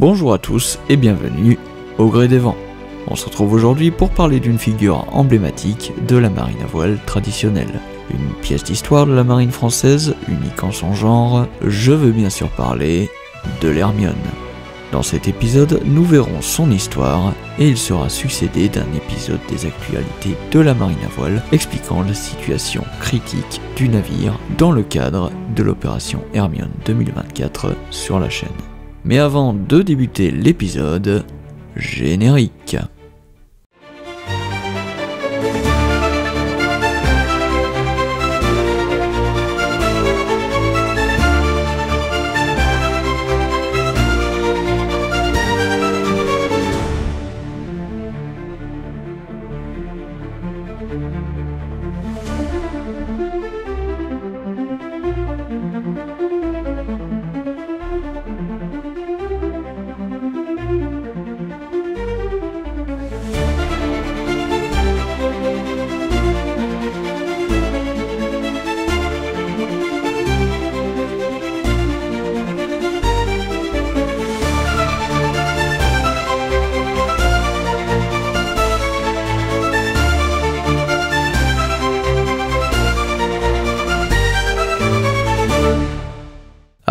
Bonjour à tous et bienvenue au Gré des Vents. On se retrouve aujourd'hui pour parler d'une figure emblématique de la marine à voile traditionnelle. Une pièce d'histoire de la marine française, unique en son genre, je veux bien sûr parler de l'Hermione. Dans cet épisode, nous verrons son histoire et il sera succédé d'un épisode des actualités de la marine à voile expliquant la situation critique du navire dans le cadre de l'opération Hermione 2024 sur la chaîne. Mais avant de débuter l'épisode, générique.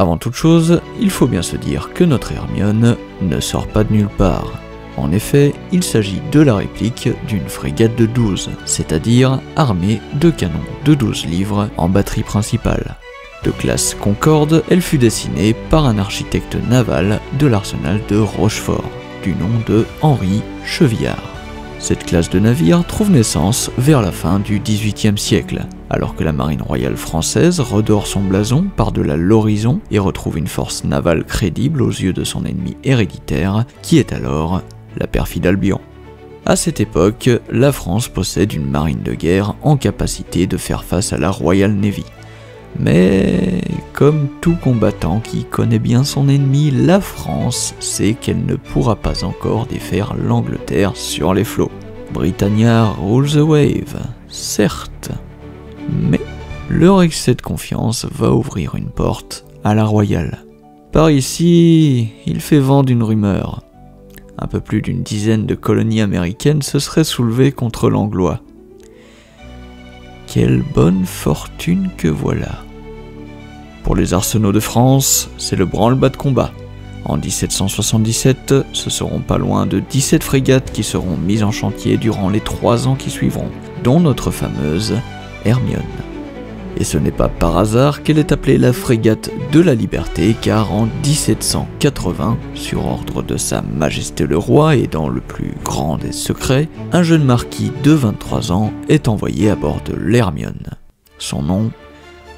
Avant toute chose, il faut bien se dire que notre Hermione ne sort pas de nulle part. En effet, il s'agit de la réplique d'une frégate de 12, c'est-à-dire armée de canons de 12 livres en batterie principale. De classe Concorde, elle fut dessinée par un architecte naval de l'arsenal de Rochefort, du nom de Henri Chevillard. Cette classe de navire trouve naissance vers la fin du XVIIIe siècle, alors que la marine royale française redore son blason par-delà l'horizon et retrouve une force navale crédible aux yeux de son ennemi héréditaire, qui est alors la perfide Albion. À cette époque, la France possède une marine de guerre en capacité de faire face à la Royal Navy. Mais comme tout combattant qui connaît bien son ennemi, la France sait qu'elle ne pourra pas encore défaire l'Angleterre sur les flots. Britannia rules the wave, certes, mais leur excès de confiance va ouvrir une porte à la Royale. Par ici, il fait vent d'une rumeur. Un peu plus d'une dizaine de colonies américaines se seraient soulevées contre l'Anglois. Quelle bonne fortune que voilà. Pour les arsenaux de France, c'est le branle-bas de combat. En 1777, ce seront pas loin de 17 frégates qui seront mises en chantier durant les 3 ans qui suivront, dont notre fameuse Hermione. Et ce n'est pas par hasard qu'elle est appelée la frégate de la liberté, car en 1780, sur ordre de sa majesté le roi et dans le plus grand des secrets, un jeune marquis de 23 ans est envoyé à bord de l'Hermione. Son nom,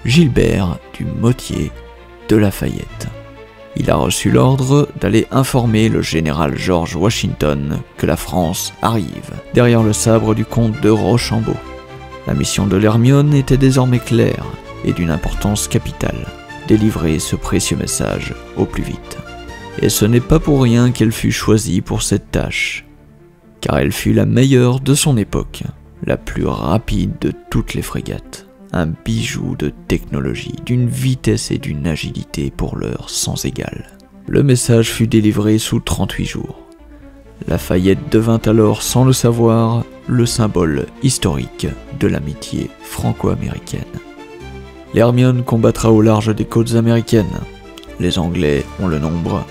Gilbert du Motier de Lafayette. Il a reçu l'ordre d'aller informer le général George Washington que la France arrive, derrière le sabre du comte de Rochambeau. La mission de l'Hermione était désormais claire et d'une importance capitale, délivrer ce précieux message au plus vite. Et ce n'est pas pour rien qu'elle fut choisie pour cette tâche, car elle fut la meilleure de son époque, la plus rapide de toutes les frégates, un bijou de technologie, d'une vitesse et d'une agilité pour l'heure sans égale. Le message fut délivré sous 38 jours. Lafayette devint alors, sans le savoir, le symbole historique de l'amitié franco-américaine. L'Hermione combattra au large des côtes américaines. Les Anglais ont le nombre,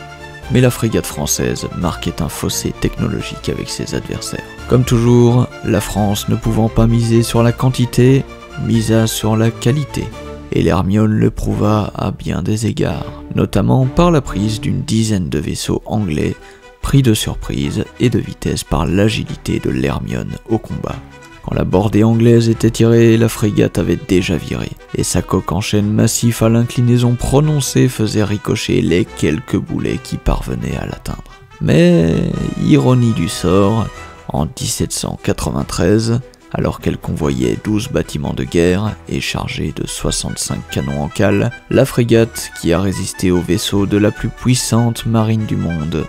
mais la frégate française marquait un fossé technologique avec ses adversaires. Comme toujours, la France ne pouvant pas miser sur la quantité, misa sur la qualité, et l'Hermione le prouva à bien des égards, notamment par la prise d'une dizaine de vaisseaux anglais pris de surprise et de vitesse par l'agilité de l'Hermione au combat. Quand la bordée anglaise était tirée, la frégate avait déjà viré, et sa coque en chêne massif à l'inclinaison prononcée faisait ricocher les quelques boulets qui parvenaient à l'atteindre. Mais, ironie du sort, en 1793, alors qu'elle convoyait 12 bâtiments de guerre et chargée de 65 canons en cale, la frégate, qui a résisté aux vaisseaux de la plus puissante marine du monde,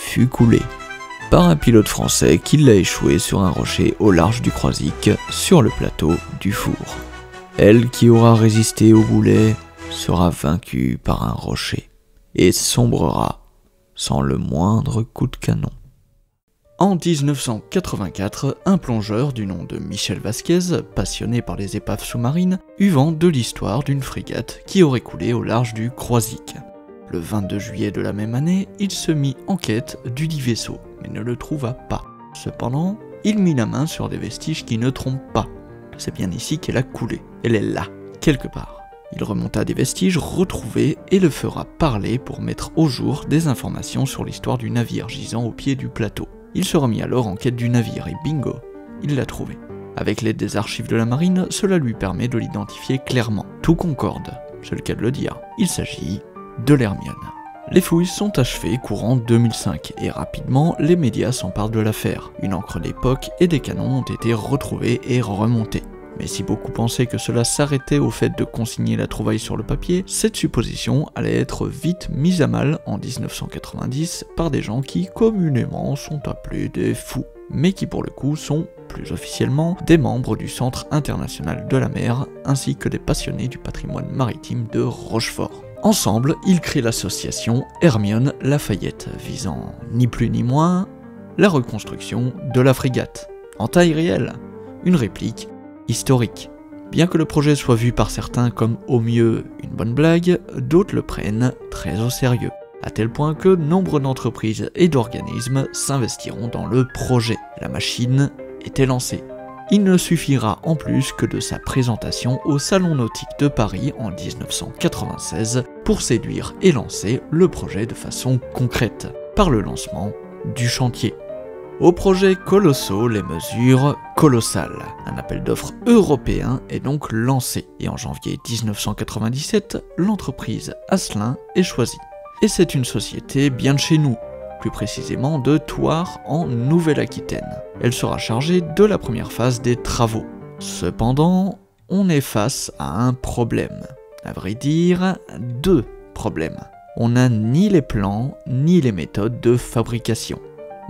fut coulée par un pilote français qui l'a échoué sur un rocher au large du Croisic, sur le plateau du Four. Elle qui aura résisté au boulet sera vaincue par un rocher et sombrera sans le moindre coup de canon. En 1984, un plongeur du nom de Michel Vasquez, passionné par les épaves sous-marines, eut vent de l'histoire d'une frégate qui aurait coulé au large du Croisic. Le 22 juillet de la même année, il se mit en quête du dit vaisseau, mais ne le trouva pas. Cependant, il mit la main sur des vestiges qui ne trompent pas. C'est bien ici qu'elle a coulé. Elle est là, quelque part. Il remonta des vestiges retrouvés et le fera parler pour mettre au jour des informations sur l'histoire du navire gisant au pied du plateau. Il se remit alors en quête du navire et bingo, il l'a trouvé. Avec l'aide des archives de la marine, cela lui permet de l'identifier clairement. Tout concorde, c'est le cas de le dire. Il s'agit de l'Hermione. Les fouilles sont achevées courant 2005 et rapidement les médias s'emparent de l'affaire. Une encre d'époque et des canons ont été retrouvés et remontés. Mais si beaucoup pensaient que cela s'arrêtait au fait de consigner la trouvaille sur le papier, cette supposition allait être vite mise à mal en 1990 par des gens qui communément sont appelés des fous, mais qui pour le coup sont, plus officiellement, des membres du Centre international de la mer, ainsi que des passionnés du patrimoine maritime de Rochefort. Ensemble, ils créent l'association Hermione Lafayette, visant ni plus ni moins la reconstruction de la frégate, en taille réelle, une réplique historique. Bien que le projet soit vu par certains comme au mieux une bonne blague, d'autres le prennent très au sérieux, à tel point que nombre d'entreprises et d'organismes s'investiront dans le projet. La machine était lancée. Il ne suffira en plus que de sa présentation au Salon Nautique de Paris en 1996 pour séduire et lancer le projet de façon concrète, par le lancement du chantier. Aux projets colossaux, les mesures colossales. Un appel d'offres européen est donc lancé, et en janvier 1997, l'entreprise Asselin est choisie. Et c'est une société bien de chez nous, plus précisément de Thouars en Nouvelle-Aquitaine. Elle sera chargée de la première phase des travaux. Cependant, on est face à un problème. À vrai dire, deux problèmes. On n'a ni les plans, ni les méthodes de fabrication.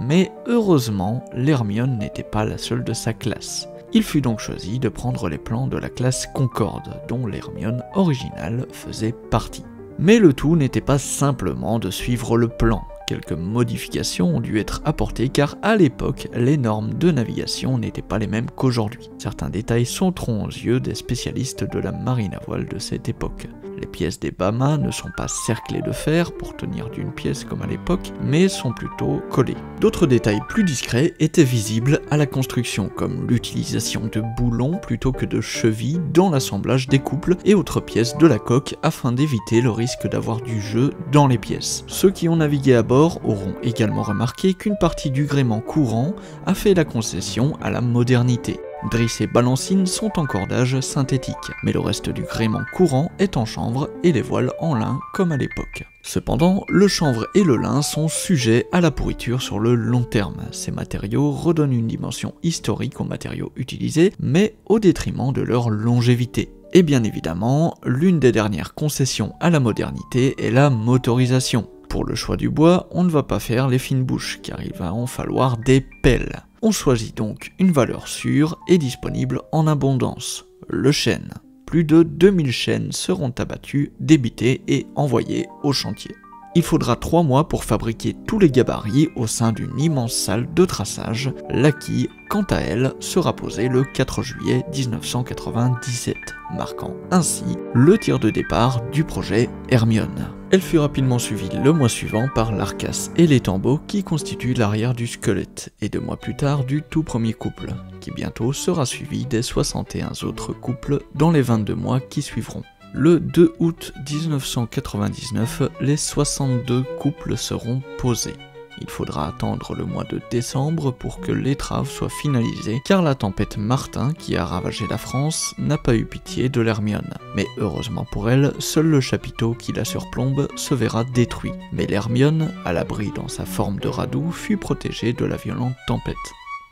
Mais heureusement, l'Hermione n'était pas la seule de sa classe. Il fut donc choisi de prendre les plans de la classe Concorde, dont l'Hermione originale faisait partie. Mais le tout n'était pas simplement de suivre le plan. Quelques modifications ont dû être apportées car à l'époque, les normes de navigation n'étaient pas les mêmes qu'aujourd'hui. Certains détails sauteront aux yeux des spécialistes de la marine à voile de cette époque. Les pièces des bâmas ne sont pas cerclées de fer pour tenir d'une pièce comme à l'époque, mais sont plutôt collées. D'autres détails plus discrets étaient visibles à la construction, comme l'utilisation de boulons plutôt que de chevilles dans l'assemblage des couples et autres pièces de la coque afin d'éviter le risque d'avoir du jeu dans les pièces. Ceux qui ont navigué à bord auront également remarqué qu'une partie du gréement courant a fait la concession à la modernité. Drisse et balancines sont en cordage synthétique, mais le reste du gréement courant est en chanvre et les voiles en lin comme à l'époque. Cependant, le chanvre et le lin sont sujets à la pourriture sur le long terme. Ces matériaux redonnent une dimension historique aux matériaux utilisés, mais au détriment de leur longévité. Et bien évidemment, l'une des dernières concessions à la modernité est la motorisation. Pour le choix du bois, on ne va pas faire les fines bouches, car il va en falloir des pelles. On choisit donc une valeur sûre et disponible en abondance, le chêne. Plus de 2000 chênes seront abattus, débités et envoyés au chantier. Il faudra 3 mois pour fabriquer tous les gabarits au sein d'une immense salle de traçage, la qui, quant à elle, sera posée le 4 juillet 1997, marquant ainsi le tir de départ du projet Hermione. Elle fut rapidement suivie le mois suivant par l'arcasse et les tambours qui constituent l'arrière du squelette, et 2 mois plus tard du tout premier couple, qui bientôt sera suivi des 61 autres couples dans les 22 mois qui suivront. Le 2 août 1999, les 62 couples seront posés. Il faudra attendre le mois de décembre pour que l'étrave soit finalisée, car la tempête Martin qui a ravagé la France n'a pas eu pitié de l'Hermione. Mais heureusement pour elle, seul le chapiteau qui la surplombe se verra détruit. Mais l'Hermione, à l'abri dans sa forme de radeau, fut protégée de la violente tempête.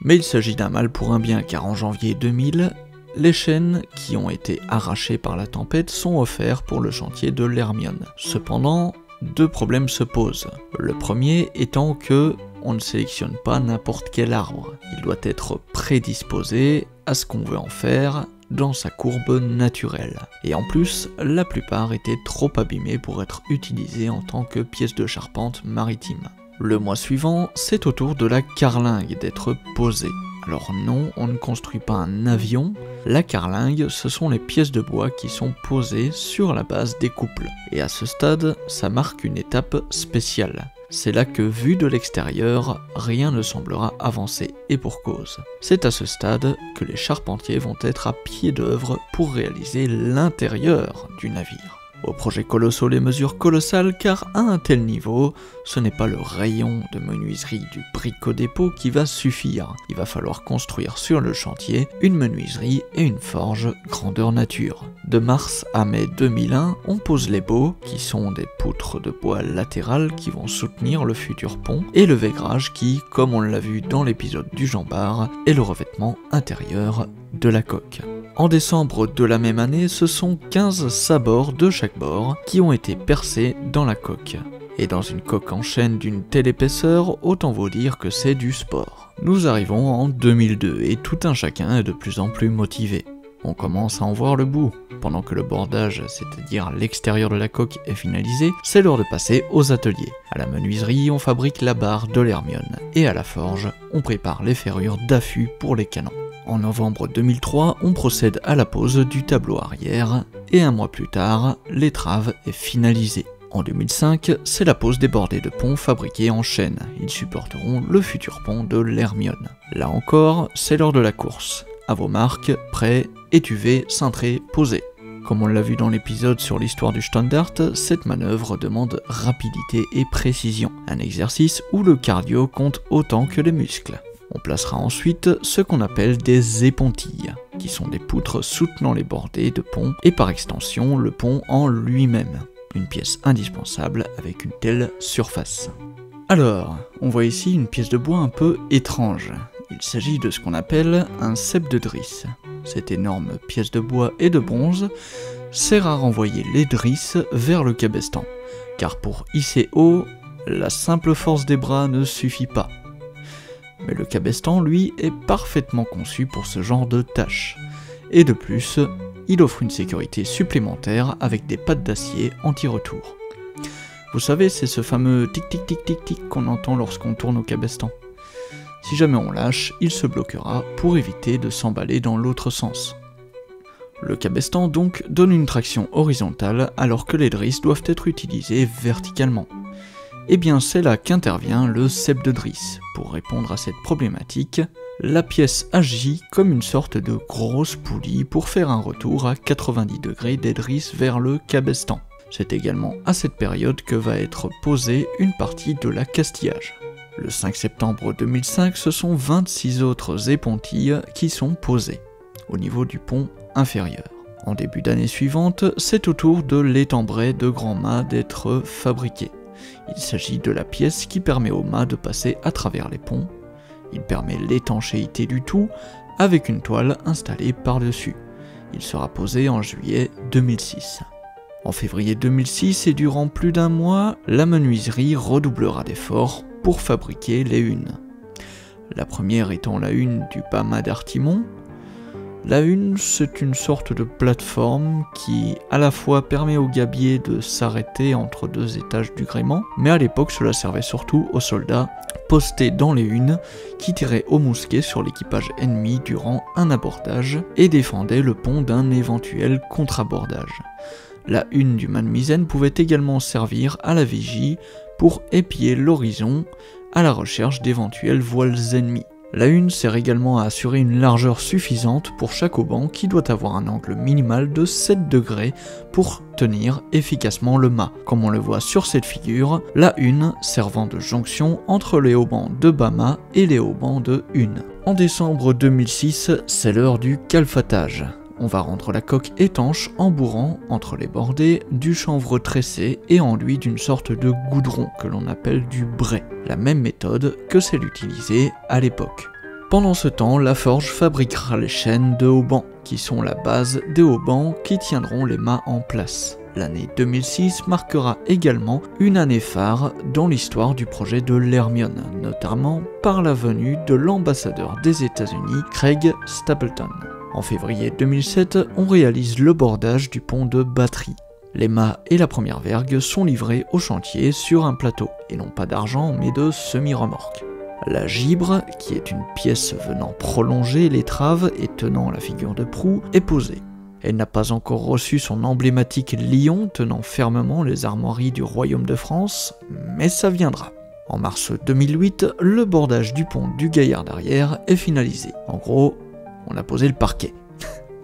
Mais il s'agit d'un mal pour un bien, car en janvier 2000, les chênes qui ont été arrachés par la tempête sont offerts pour le chantier de l'Hermione. Cependant, 2 problèmes se posent. Le premier étant que on ne sélectionne pas n'importe quel arbre. Il doit être prédisposé à ce qu'on veut en faire dans sa courbe naturelle. Et en plus, la plupart étaient trop abîmés pour être utilisés en tant que pièces de charpente maritime. Le mois suivant, c'est au tour de la carlingue d'être posée. Alors non, on ne construit pas un avion, la carlingue, ce sont les pièces de bois qui sont posées sur la base des couples. Et à ce stade, ça marque une étape spéciale. C'est là que, vu de l'extérieur, rien ne semblera avancer, et pour cause. C'est à ce stade que les charpentiers vont être à pied d'œuvre pour réaliser l'intérieur du navire. Aux projets colossaux les mesures colossales, car à un tel niveau, ce n'est pas le rayon de menuiserie du bricot-dépôt qui va suffire. Il va falloir construire sur le chantier une menuiserie et une forge grandeur nature. De mars à mai 2001, on pose les baux, qui sont des poutres de bois latérales qui vont soutenir le futur pont, et le vaigrage qui, comme on l'a vu dans l'épisode du Jean-Bart, est le revêtement intérieur de la coque. En décembre de la même année, ce sont 15 sabords de chaque bord qui ont été percés dans la coque. Et dans une coque en chêne d'une telle épaisseur, autant vous dire que c'est du sport. Nous arrivons en 2002 et tout un chacun est de plus en plus motivé. On commence à en voir le bout. Pendant que le bordage, c'est-à-dire l'extérieur de la coque, est finalisé, c'est l'heure de passer aux ateliers. À la menuiserie, on fabrique la barre de l'Hermione, et à la forge, on prépare les ferrures d'affût pour les canons. En novembre 2003, on procède à la pose du tableau arrière, et un mois plus tard, l'étrave est finalisée. En 2005, c'est la pose des bordées de pont fabriqués en chêne. Ils supporteront le futur pont de l'Hermione. Là encore, c'est l'heure de la course. À vos marques, prêts, étuvés, cintrés, posés. Comme on l'a vu dans l'épisode sur l'histoire du Standard, cette manœuvre demande rapidité et précision. Un exercice où le cardio compte autant que les muscles. On placera ensuite ce qu'on appelle des épontilles, qui sont des poutres soutenant les bordées de pont et par extension le pont en lui-même. Une pièce indispensable avec une telle surface. Alors, on voit ici une pièce de bois un peu étrange. Il s'agit de ce qu'on appelle un cep de drisse. Cette énorme pièce de bois et de bronze sert à renvoyer les drisses vers le cabestan, car pour hisser haut, la simple force des bras ne suffit pas. Mais le cabestan, lui, est parfaitement conçu pour ce genre de tâches. Et de plus, il offre une sécurité supplémentaire avec des pattes d'acier anti-retour. Vous savez, c'est ce fameux tic-tic-tic-tic-tic qu'on entend lorsqu'on tourne au cabestan. Si jamais on lâche, il se bloquera pour éviter de s'emballer dans l'autre sens. Le cabestan donc donne une traction horizontale alors que les drisses doivent être utilisées verticalement. Et bien c'est là qu'intervient le cep de drisse. Pour répondre à cette problématique, la pièce agit comme une sorte de grosse poulie pour faire un retour à 90 degrés des drisses vers le cabestan. C'est également à cette période que va être posée une partie de l'accastillage. Le 5 septembre 2005, ce sont 26 autres épontilles qui sont posées, au niveau du pont inférieur. En début d'année suivante, c'est au tour de l'étambret de grand mât d'être fabriqué. Il s'agit de la pièce qui permet au mât de passer à travers les ponts. Il permet l'étanchéité du tout, avec une toile installée par-dessus. Il sera posé en juillet 2006. En février 2006 et durant plus d'un mois, la menuiserie redoublera d'efforts pour fabriquer les hunes. La première étant la hune du bas-mât d'Artimon. La hune, c'est une sorte de plateforme qui à la fois permet au gabier de s'arrêter entre deux étages du gréement, mais à l'époque cela servait surtout aux soldats postés dans les hunes qui tiraient au mousquet sur l'équipage ennemi durant un abordage et défendaient le pont d'un éventuel contre-abordage. La hune du mât de misaine pouvait également servir à la vigie pour épier l'horizon à la recherche d'éventuelles voiles ennemies. La hune sert également à assurer une largeur suffisante pour chaque auban qui doit avoir un angle minimal de 7 degrés pour tenir efficacement le mât. Comme on le voit sur cette figure, la hune servant de jonction entre les haubans de bas-mât et les haubans de hune. En décembre 2006, c'est l'heure du calfatage. On va rendre la coque étanche en bourrant entre les bordées du chanvre tressé et enduit d'une sorte de goudron que l'on appelle du brai, la même méthode que celle utilisée à l'époque. Pendant ce temps, la forge fabriquera les chaînes de haubans, qui sont la base des haubans qui tiendront les mâts en place. L'année 2006 marquera également une année phare dans l'histoire du projet de l'Hermione, notamment par la venue de l'ambassadeur des États-Unis, Craig Stapleton. En février 2007, on réalise le bordage du pont de Batterie. Les mâts et la première vergue sont livrés au chantier sur un plateau, et non pas d'argent mais de semi-remorque. La gibre, qui est une pièce venant prolonger l'étrave et tenant la figure de proue, est posée. Elle n'a pas encore reçu son emblématique lion tenant fermement les armoiries du Royaume de France, mais ça viendra. En mars 2008, le bordage du pont du Gaillard d'arrière est finalisé. En gros, on a posé le parquet.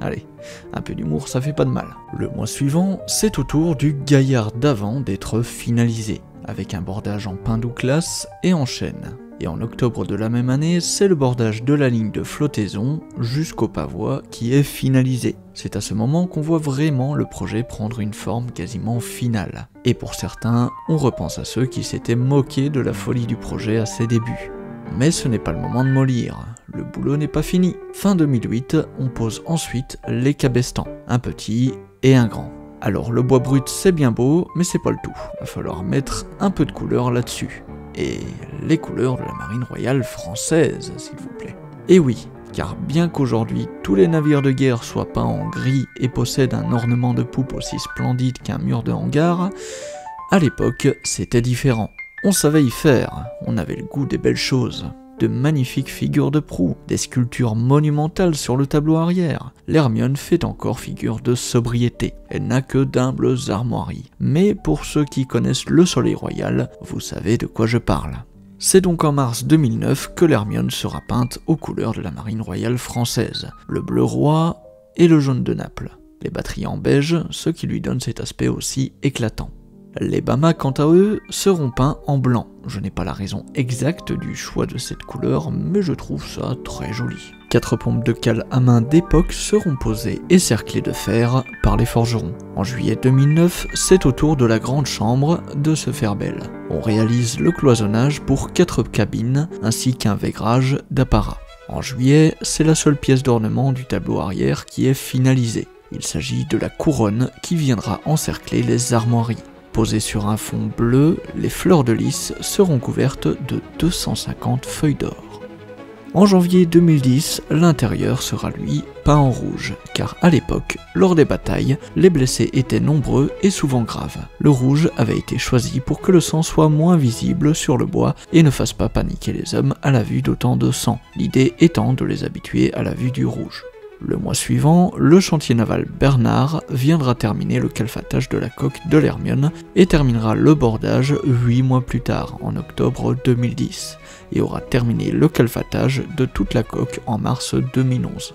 Allez, un peu d'humour, ça fait pas de mal. Le mois suivant, c'est au tour du Gaillard d'avant d'être finalisé, avec un bordage en pin Douglas et en chêne. Et en octobre de la même année, c'est le bordage de la ligne de flottaison jusqu'au pavois qui est finalisé. C'est à ce moment qu'on voit vraiment le projet prendre une forme quasiment finale. Et pour certains, on repense à ceux qui s'étaient moqués de la folie du projet à ses débuts. Mais ce n'est pas le moment de mollir, le boulot n'est pas fini. Fin 2008, on pose ensuite les cabestans, un petit et un grand. Alors le bois brut c'est bien beau, mais c'est pas le tout, va falloir mettre un peu de couleur là-dessus. Et les couleurs de la marine royale française, s'il vous plaît. Et oui, car bien qu'aujourd'hui tous les navires de guerre soient peints en gris et possèdent un ornement de poupe aussi splendide qu'un mur de hangar, à l'époque c'était différent. On savait y faire, on avait le goût des belles choses. De magnifiques figures de proue, des sculptures monumentales sur le tableau arrière. L'Hermione fait encore figure de sobriété, elle n'a que d'humbles armoiries. Mais pour ceux qui connaissent le Soleil Royal, vous savez de quoi je parle. C'est donc en mars 2009 que l'Hermione sera peinte aux couleurs de la marine royale française, le bleu roi et le jaune de Naples. Les batteries en beige, ce qui lui donne cet aspect aussi éclatant. Les Bamas, quant à eux, seront peints en blanc. Je n'ai pas la raison exacte du choix de cette couleur, mais je trouve ça très joli. 4 pompes de cale à main d'époque seront posées et cerclées de fer par les forgerons. En juillet 2009, c'est au tour de la grande chambre de se faire belle. On réalise le cloisonnage pour 4 cabines ainsi qu'un vaigrage d'apparat. En juillet, c'est la seule pièce d'ornement du tableau arrière qui est finalisée. Il s'agit de la couronne qui viendra encercler les armoiries. Posées sur un fond bleu, les fleurs de lys seront couvertes de 250 feuilles d'or. En janvier 2010, l'intérieur sera lui peint en rouge, car à l'époque, lors des batailles, les blessés étaient nombreux et souvent graves. Le rouge avait été choisi pour que le sang soit moins visible sur le bois et ne fasse pas paniquer les hommes à la vue d'autant de sang, l'idée étant de les habituer à la vue du rouge. Le mois suivant, le chantier naval Bernard viendra terminer le calfatage de la coque de l'Hermione et terminera le bordage 8 mois plus tard, en octobre 2010, et aura terminé le calfatage de toute la coque en mars 2011.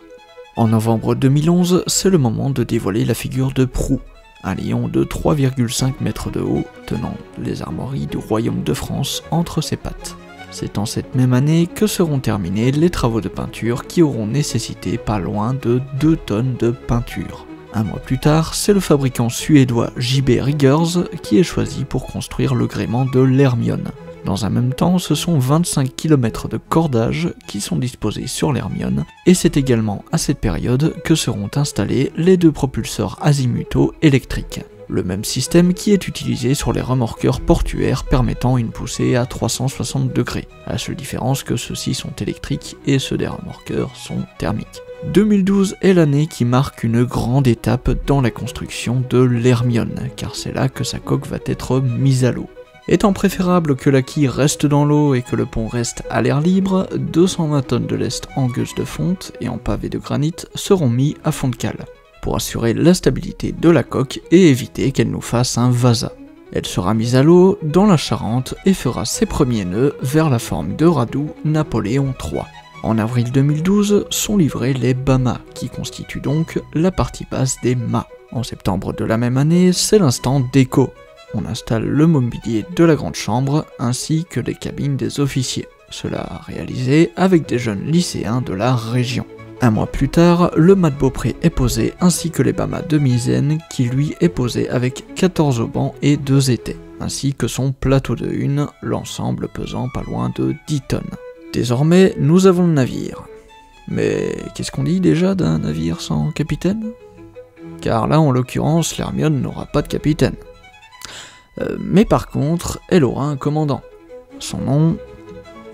En novembre 2011, c'est le moment de dévoiler la figure de proue, un lion de 3,5 mètres de haut tenant les armoiries du Royaume de France entre ses pattes. C'est en cette même année que seront terminés les travaux de peinture qui auront nécessité pas loin de 2 tonnes de peinture. Un mois plus tard, c'est le fabricant suédois JB Riggers qui est choisi pour construire le gréement de l'Hermione. Dans un même temps, ce sont 25 km de cordage qui sont disposés sur l'Hermione, et c'est également à cette période que seront installés les 2 propulseurs azimutaux électriques. Le même système qui est utilisé sur les remorqueurs portuaires permettant une poussée à 360 degrés, à la seule différence que ceux-ci sont électriques et ceux des remorqueurs sont thermiques. 2012 est l'année qui marque une grande étape dans la construction de l'Hermione, car c'est là que sa coque va être mise à l'eau. Étant préférable que la quille reste dans l'eau et que le pont reste à l'air libre, 220 tonnes de lest en gueuse de fonte et en pavé de granit seront mis à fond de cale, pour assurer la stabilité de la coque et éviter qu'elle nous fasse un vasa. Elle sera mise à l'eau dans la Charente et fera ses premiers nœuds vers la forme de radoux Napoléon III. En avril 2012 sont livrés les Bamas, qui constituent donc la partie basse des mâts. En septembre de la même année, c'est l'instant déco. On installe le mobilier de la grande chambre ainsi que les cabines des officiers. Cela réalisé avec des jeunes lycéens de la région. Un mois plus tard, le mât de Beaupré est posé ainsi que les Bamas de Misaine qui lui est posé avec 14 aubans et 2 étais, ainsi que son plateau de hune, l'ensemble pesant pas loin de 10 tonnes. Désormais, nous avons le navire. Mais qu'est-ce qu'on dit déjà d'un navire sans capitaine? Car là, en l'occurrence, l'Hermione n'aura pas de capitaine. Mais par contre, elle aura un commandant. Son nom,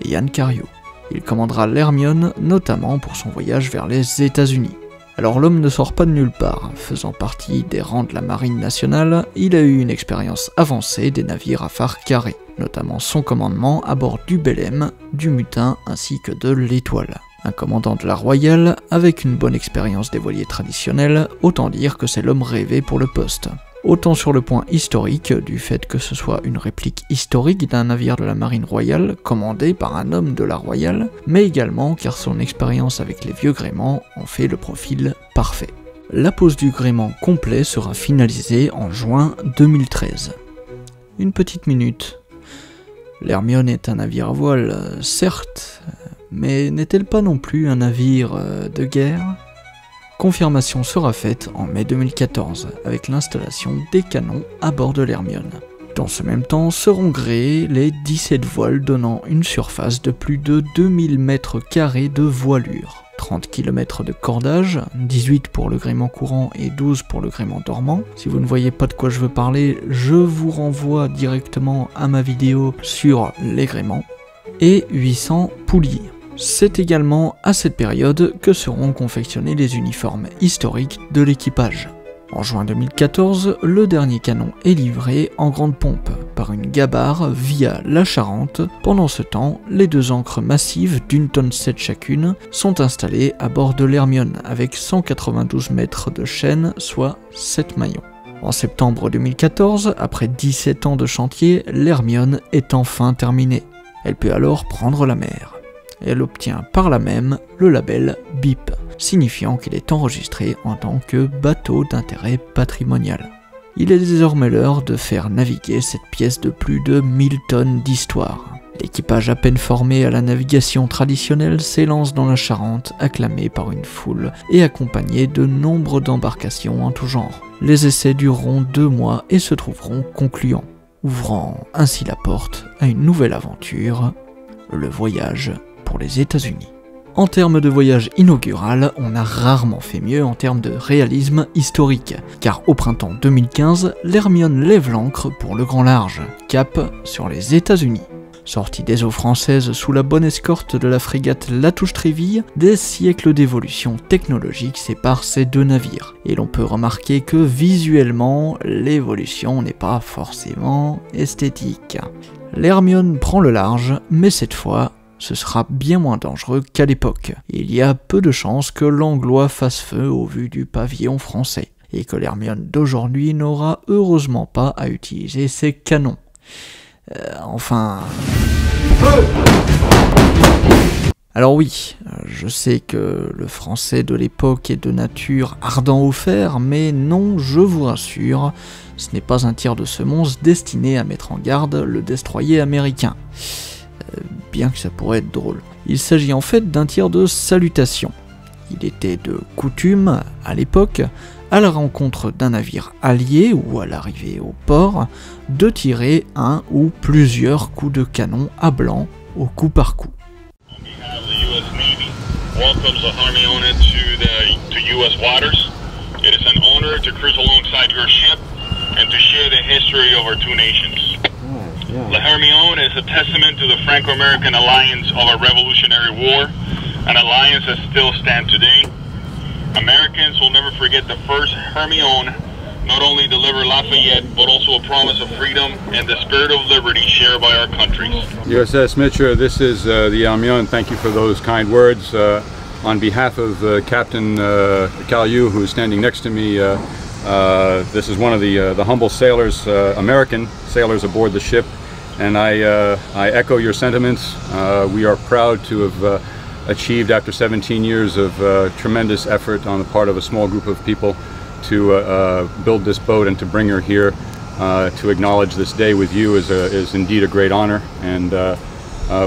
Yann Cariou. Il commandera l'Hermione, notamment pour son voyage vers les États-Unis. Alors l'homme ne sort pas de nulle part, faisant partie des rangs de la marine nationale, il a eu une expérience avancée des navires à phare carré, notamment son commandement à bord du Belém, du Mutin ainsi que de l'Étoile. Un commandant de la Royale, avec une bonne expérience des voiliers traditionnels, autant dire que c'est l'homme rêvé pour le poste. Autant sur le point historique, du fait que ce soit une réplique historique d'un navire de la marine royale, commandé par un homme de la Royale, mais également car son expérience avec les vieux gréements en fait le profil parfait. La pose du gréement complet sera finalisée en juin 2013. Une petite minute. L'Hermione est un navire à voile, certes, mais n'est-elle pas non plus un navire de guerre ? Confirmation sera faite en mai 2014, avec l'installation des canons à bord de l'Hermione. Dans ce même temps seront gréés les 17 voiles donnant une surface de plus de 2000 m² de voilure. 30 km de cordage, 18 pour le gréement courant et 12 pour le gréement dormant. Si vous ne voyez pas de quoi je veux parler, je vous renvoie directement à ma vidéo sur les gréements. Et 800 poulies. C'est également à cette période que seront confectionnés les uniformes historiques de l'équipage. En juin 2014, le dernier canon est livré en grande pompe par une gabarre via la Charente. Pendant ce temps, les 2 ancres massives d'1,7 tonne chacune sont installées à bord de l'Hermione avec 192 mètres de chaîne, soit 7 maillons. En septembre 2014, après 17 ans de chantier, l'Hermione est enfin terminée. Elle peut alors prendre la mer. Elle obtient par là même le label BIP, signifiant qu'il est enregistré en tant que bateau d'intérêt patrimonial. Il est désormais l'heure de faire naviguer cette pièce de plus de 1000 tonnes d'histoire. L'équipage à peine formé à la navigation traditionnelle s'élance dans la Charente, acclamé par une foule et accompagné de nombre d'embarcations en tout genre. Les essais dureront 2 mois et se trouveront concluants, ouvrant ainsi la porte à une nouvelle aventure, le voyage pour les États-Unis. En termes de voyage inaugural, on a rarement fait mieux en termes de réalisme historique, car au printemps 2015, l'Hermione lève l'ancre pour le grand large, cap sur les États-Unis. Sortie des eaux françaises sous la bonne escorte de la frégate Latouche-Tréville, des siècles d'évolution technologique séparent ces 2 navires, et l'on peut remarquer que visuellement, l'évolution n'est pas forcément esthétique. L'Hermione prend le large, mais cette fois, ce sera bien moins dangereux qu'à l'époque. Il y a peu de chances que l'Anglois fasse feu au vu du pavillon français, et que l'Hermione d'aujourd'hui n'aura heureusement pas à utiliser ses canons. Enfin... Alors oui, je sais que le français de l'époque est de nature ardent au fer, mais non, je vous rassure, ce n'est pas un tir de semonce destiné à mettre en garde le destroyer américain. Bien que ça pourrait être drôle. Il s'agit en fait d'un tir de salutation. Il était de coutume, à l'époque, à la rencontre d'un navire allié ou à l'arrivée au port, de tirer un ou plusieurs coups de canon à blanc au coup par coup. Welcomes the Hermione to U.S. waters. It is an honor to cruise alongside your ship and to share the history of our 2 nations. La Hermione is a testament to the Franco-American alliance of our Revolutionary War, an alliance that still stands today. Americans will never forget the first Hermione not only delivered Lafayette, but also a promise of freedom and the spirit of liberty shared by our countries. USS Mitchell, this is the Hermione. Thank you for those kind words. On behalf of Captain Caillou, who is standing next to me, this is one of the humble sailors, American sailors aboard the ship, and I echo your sentiments. We are proud to have achieved, after 17 years of tremendous effort on the part of a small group of people, to build this boat and to bring her here to acknowledge this day with you is indeed a great honor, and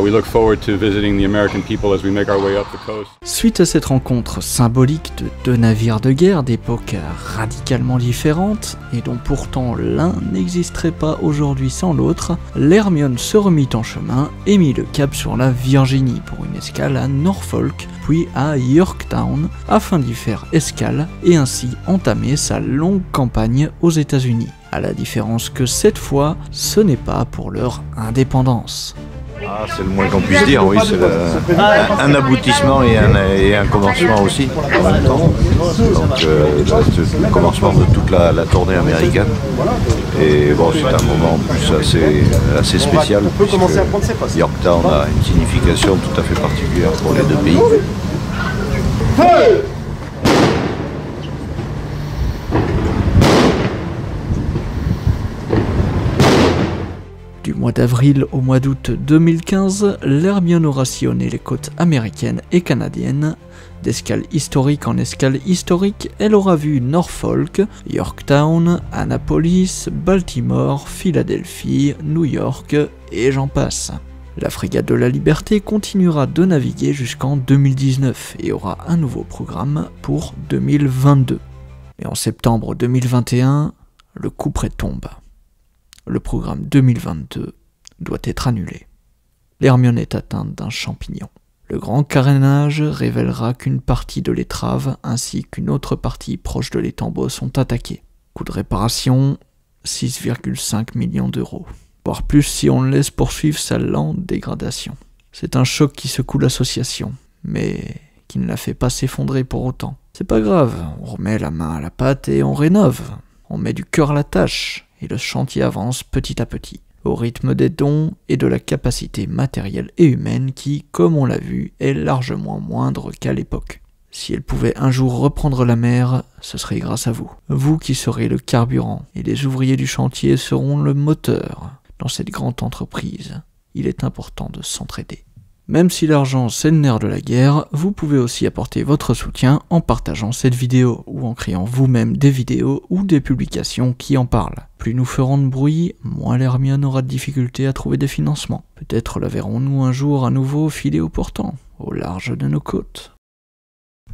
we look forward to visiting the American people as we make our way up the coast. Suite à cette rencontre symbolique de 2 navires de guerre d'époques radicalement différentes, et dont pourtant l'un n'existerait pas aujourd'hui sans l'autre, l'Hermione se remit en chemin et mit le cap sur la Virginie pour une escale à Norfolk, puis à Yorktown, afin d'y faire escale et ainsi entamer sa longue campagne aux États-Unis. À la différence que cette fois, ce n'est pas pour leur indépendance. Ah, c'est le moins qu'on puisse dire, oui, c'est un aboutissement et un commencement aussi, en même temps. Donc, c'est le commencement de toute la tournée américaine. Et bon, c'est un moment en plus assez spécial, puisque Yorktown a une signification tout à fait particulière pour les deux pays. Du mois d'avril au mois d'août 2015, l'Hermione aura sillonné les côtes américaines et canadiennes. D'escale historique en escale historique, elle aura vu Norfolk, Yorktown, Annapolis, Baltimore, Philadelphie, New York et j'en passe. La frégate de la Liberté continuera de naviguer jusqu'en 2019 et aura un nouveau programme pour 2022. Et en septembre 2021, le coup près tombe. Le programme 2022 doit être annulé. L'Hermione est atteinte d'un champignon. Le grand carénage révélera qu'une partie de l'étrave ainsi qu'une autre partie proche de l'étambot sont attaquées. Coût de réparation, 6,5 millions d'euros. Voire plus si on le laisse poursuivre sa lente dégradation. C'est un choc qui secoue l'association, mais qui ne la fait pas s'effondrer pour autant. C'est pas grave, on remet la main à la pâte et on rénove. On met du cœur à la tâche. Et le chantier avance petit à petit, au rythme des dons et de la capacité matérielle et humaine qui, comme on l'a vu, est largement moindre qu'à l'époque. Si elle pouvait un jour reprendre la mer, ce serait grâce à vous. Vous qui serez le carburant, et les ouvriers du chantier seront le moteur. Dans cette grande entreprise, il est important de s'entraider. Même si l'argent c'est le nerf de la guerre, vous pouvez aussi apporter votre soutien en partageant cette vidéo ou en créant vous-même des vidéos ou des publications qui en parlent. Plus nous ferons de bruit, moins l'Hermione aura de difficultés à trouver des financements. Peut-être la verrons-nous un jour à nouveau filer au portant, au large de nos côtes.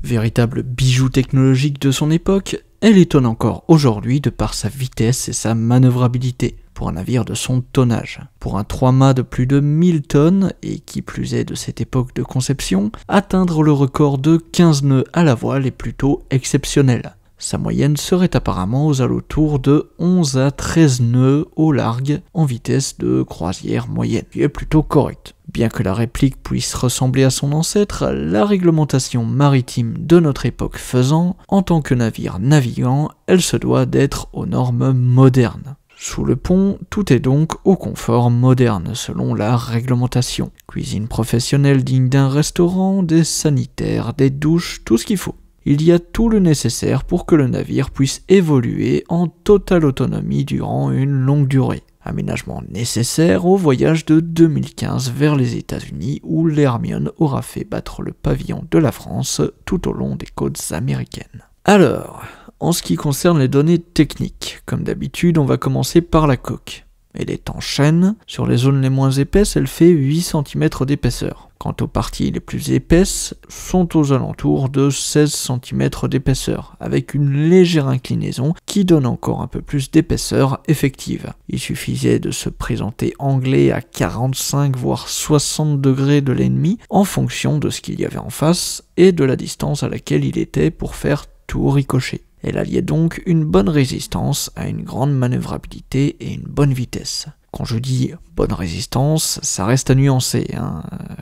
Véritable bijou technologique de son époque, elle étonne encore aujourd'hui de par sa vitesse et sa manœuvrabilité. Pour un navire de son tonnage. Pour un 3-mâts de plus de 1000 tonnes, et qui plus est de cette époque de conception, atteindre le record de 15 nœuds à la voile est plutôt exceptionnel. Sa moyenne serait apparemment aux alentours de 11 à 13 nœuds au largue en vitesse de croisière moyenne, qui est plutôt correct. Bien que la réplique puisse ressembler à son ancêtre, la réglementation maritime de notre époque faisant, en tant que navire navigant, elle se doit d'être aux normes modernes. Sous le pont, tout est donc au confort moderne selon la réglementation. Cuisine professionnelle digne d'un restaurant, des sanitaires, des douches, tout ce qu'il faut. Il y a tout le nécessaire pour que le navire puisse évoluer en totale autonomie durant une longue durée. Aménagement nécessaire au voyage de 2015 vers les États-Unis où l'Hermione aura fait battre le pavillon de la France tout au long des côtes américaines. Alors, en ce qui concerne les données techniques, comme d'habitude, on va commencer par la coque. Elle est en chêne, sur les zones les moins épaisses, elle fait 8 cm d'épaisseur. Quant aux parties les plus épaisses, sont aux alentours de 16 cm d'épaisseur, avec une légère inclinaison qui donne encore un peu plus d'épaisseur effective. Il suffisait de se présenter anglais à 45 voire 60 degrés de l'ennemi, en fonction de ce qu'il y avait en face et de la distance à laquelle il était pour faire tout ricocher. Elle alliait donc une bonne résistance à une grande manœuvrabilité et une bonne vitesse. Quand je dis bonne résistance, ça reste à nuancer,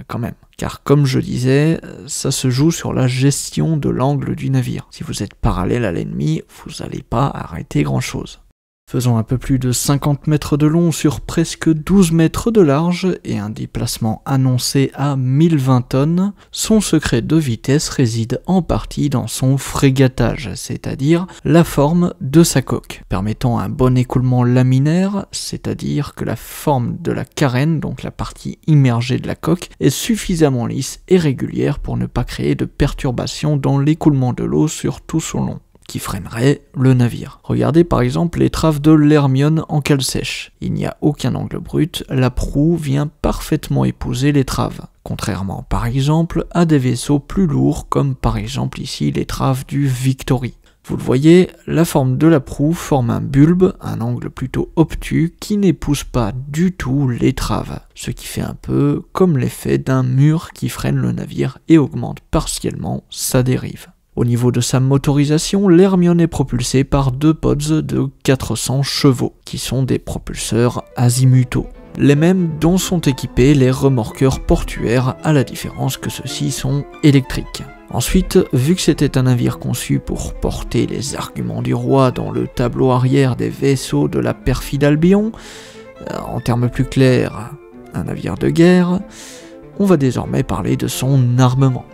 quand même. Car comme je disais, ça se joue sur la gestion de l'angle du navire. Si vous êtes parallèle à l'ennemi, vous n'allez pas arrêter grand-chose. Faisant un peu plus de 50 mètres de long sur presque 12 mètres de large et un déplacement annoncé à 1020 tonnes, son secret de vitesse réside en partie dans son frégatage, c'est-à-dire la forme de sa coque, permettant un bon écoulement laminaire, c'est-à-dire que la forme de la carène, donc la partie immergée de la coque, est suffisamment lisse et régulière pour ne pas créer de perturbations dans l'écoulement de l'eau sur tout son long, qui freinerait le navire. Regardez par exemple l'étrave de l'Hermione en cale sèche. Il n'y a aucun angle brut, la proue vient parfaitement épouser l'étrave. Contrairement par exemple à des vaisseaux plus lourds comme par exemple ici l'étrave du Victory. Vous le voyez, la forme de la proue forme un bulbe, un angle plutôt obtus qui n'épouse pas du tout l'étrave, ce qui fait un peu comme l'effet d'un mur qui freine le navire et augmente partiellement sa dérive. Au niveau de sa motorisation, l'Hermione est propulsée par deux pods de 400 chevaux, qui sont des propulseurs azimutaux. les mêmes dont sont équipés les remorqueurs portuaires, à la différence que ceux-ci sont électriques. Ensuite, vu que c'était un navire conçu pour porter les arguments du roi dans le tableau arrière des vaisseaux de la perfide Albion, en termes plus clairs, un navire de guerre, on va désormais parler de son armement.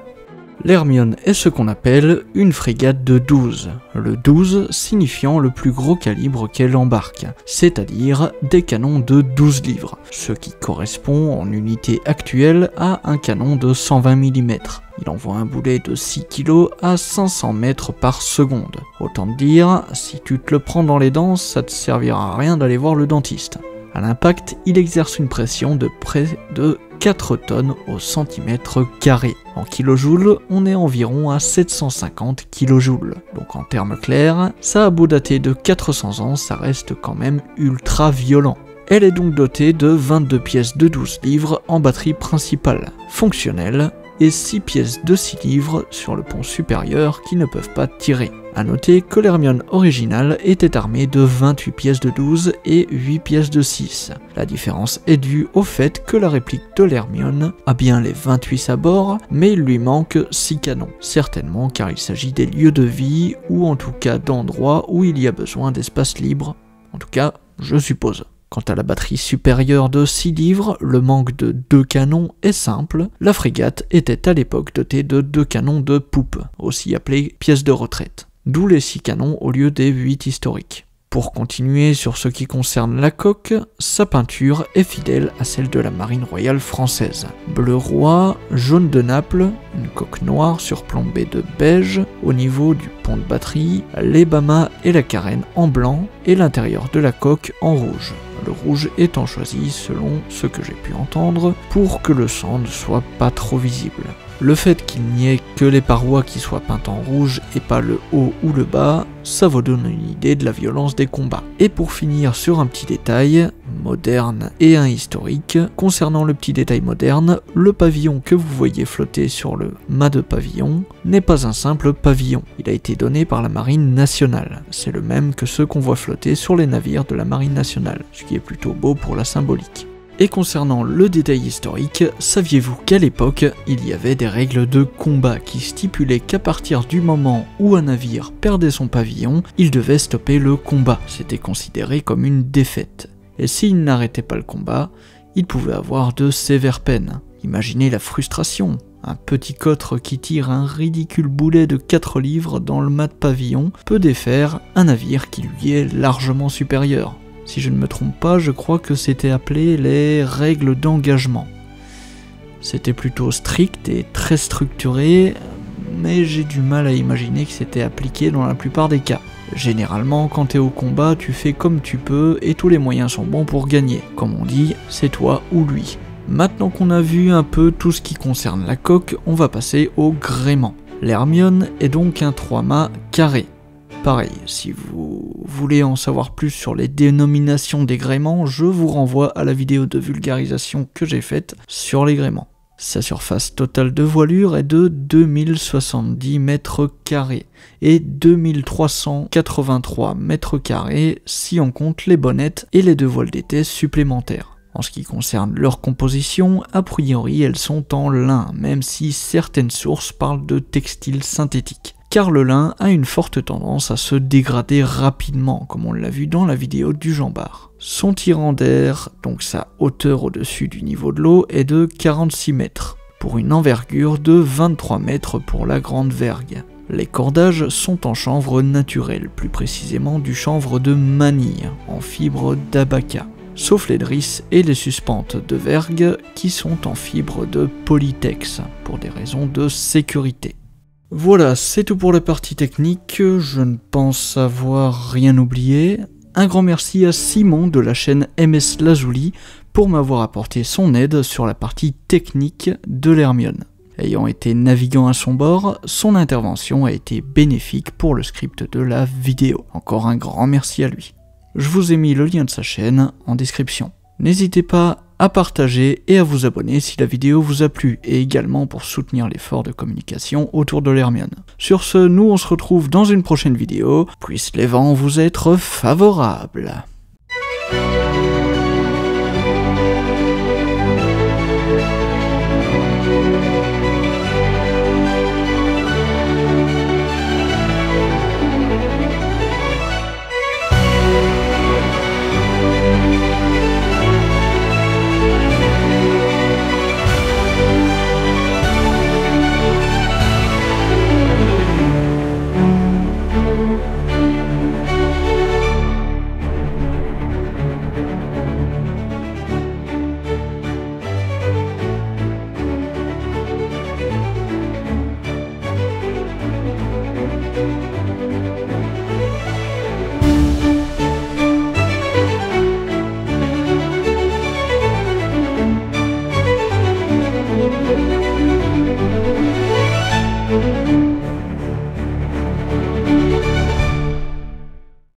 L'Hermione est ce qu'on appelle une frégate de 12, le 12 signifiant le plus gros calibre qu'elle embarque, c'est-à-dire des canons de 12 livres, ce qui correspond en unité actuelle à un canon de 120 mm. Il envoie un boulet de 6 kg à 500 mètres par seconde. Autant te dire, si tu te le prends dans les dents, ça te servira à rien d'aller voir le dentiste. À l'impact, il exerce une pression de près de 4 tonnes au centimètre carré. En kilojoules, on est environ à 750 kilojoules. Donc en termes clairs, ça a beau dater de 400 ans, ça reste quand même ultra violent. Elle est donc dotée de 22 pièces de 12 livres en batterie principale, fonctionnelle, et 6 pièces de 6 livres sur le pont supérieur qui ne peuvent pas tirer. A noter que l'Hermione originale était armée de 28 pièces de 12 et 8 pièces de 6. La différence est due au fait que la réplique de l'Hermione a bien les 28 à bord, mais il lui manque 6 canons. Certainement car il s'agit des lieux de vie, ou en tout cas d'endroits où il y a besoin d'espace libre. En tout cas, je suppose. Quant à la batterie supérieure de 6 livres, le manque de 2 canons est simple. La frégate était à l'époque dotée de 2 canons de poupe, aussi appelés pièces de retraite. D'où les 6 canons au lieu des 8 historiques. Pour continuer sur ce qui concerne la coque, sa peinture est fidèle à celle de la marine royale française. Bleu roi, jaune de Naples, une coque noire surplombée de beige, au niveau du pont de batterie, les bâmas et la carène en blanc, et l'intérieur de la coque en rouge. Le rouge étant choisi, selon ce que j'ai pu entendre, pour que le sang ne soit pas trop visible. Le fait qu'il n'y ait que les parois qui soient peintes en rouge et pas le haut ou le bas, ça vous donne une idée de la violence des combats. Et pour finir sur un petit détail, moderne et un historique, concernant le petit détail moderne, le pavillon que vous voyez flotter sur le mât de pavillon n'est pas un simple pavillon, il a été donné par la marine nationale. C'est le même que ceux qu'on voit flotter sur les navires de la marine nationale, ce qui est plutôt beau pour la symbolique. Et concernant le détail historique, saviez-vous qu'à l'époque, il y avait des règles de combat qui stipulaient qu'à partir du moment où un navire perdait son pavillon, il devait stopper le combat. C'était considéré comme une défaite. Et s'il n'arrêtait pas le combat, il pouvait avoir de sévères peines. Imaginez la frustration. Un petit cotre qui tire un ridicule boulet de 4 livres dans le mât de pavillon peut défaire un navire qui lui est largement supérieur. Si je ne me trompe pas, je crois que c'était appelé les règles d'engagement. C'était plutôt strict et très structuré, mais j'ai du mal à imaginer que c'était appliqué dans la plupart des cas. Généralement, quand t'es au combat, tu fais comme tu peux et tous les moyens sont bons pour gagner. Comme on dit, c'est toi ou lui. Maintenant qu'on a vu un peu tout ce qui concerne la coque, on va passer au gréement. L'Hermione est donc un 3-mâts carré. Pareil, si vous voulez en savoir plus sur les dénominations des gréements, je vous renvoie à la vidéo de vulgarisation que j'ai faite sur les gréements. Sa surface totale de voilure est de 2070 mètres carrés et 2383 mètres carrés si on compte les bonnettes et les 2 voiles d'été supplémentaires. En ce qui concerne leur composition, a priori elles sont en lin, même si certaines sources parlent de textiles synthétiques. Car le lin a une forte tendance à se dégrader rapidement, comme on l'a vu dans la vidéo du Jean-Bart. Son tirant d'air, donc sa hauteur au-dessus du niveau de l'eau, est de 46 mètres, pour une envergure de 23 mètres pour la grande vergue. Les cordages sont en chanvre naturel, plus précisément du chanvre de manille, en fibre d'abaca, sauf les drisses et les suspentes de vergue qui sont en fibre de polytex, pour des raisons de sécurité. Voilà, c'est tout pour la partie technique, je ne pense avoir rien oublié. Un grand merci à Simon de la chaîne MS Lazuli pour m'avoir apporté son aide sur la partie technique de l'Hermione. Ayant été navigant à son bord, son intervention a été bénéfique pour le script de la vidéo. Encore un grand merci à lui. Je vous ai mis le lien de sa chaîne en description. N'hésitez pas à partager et à vous abonner si la vidéo vous a plu, et également pour soutenir l'effort de communication autour de l'Hermione. Sur ce, nous on se retrouve dans une prochaine vidéo, puissent les vents vous être favorables.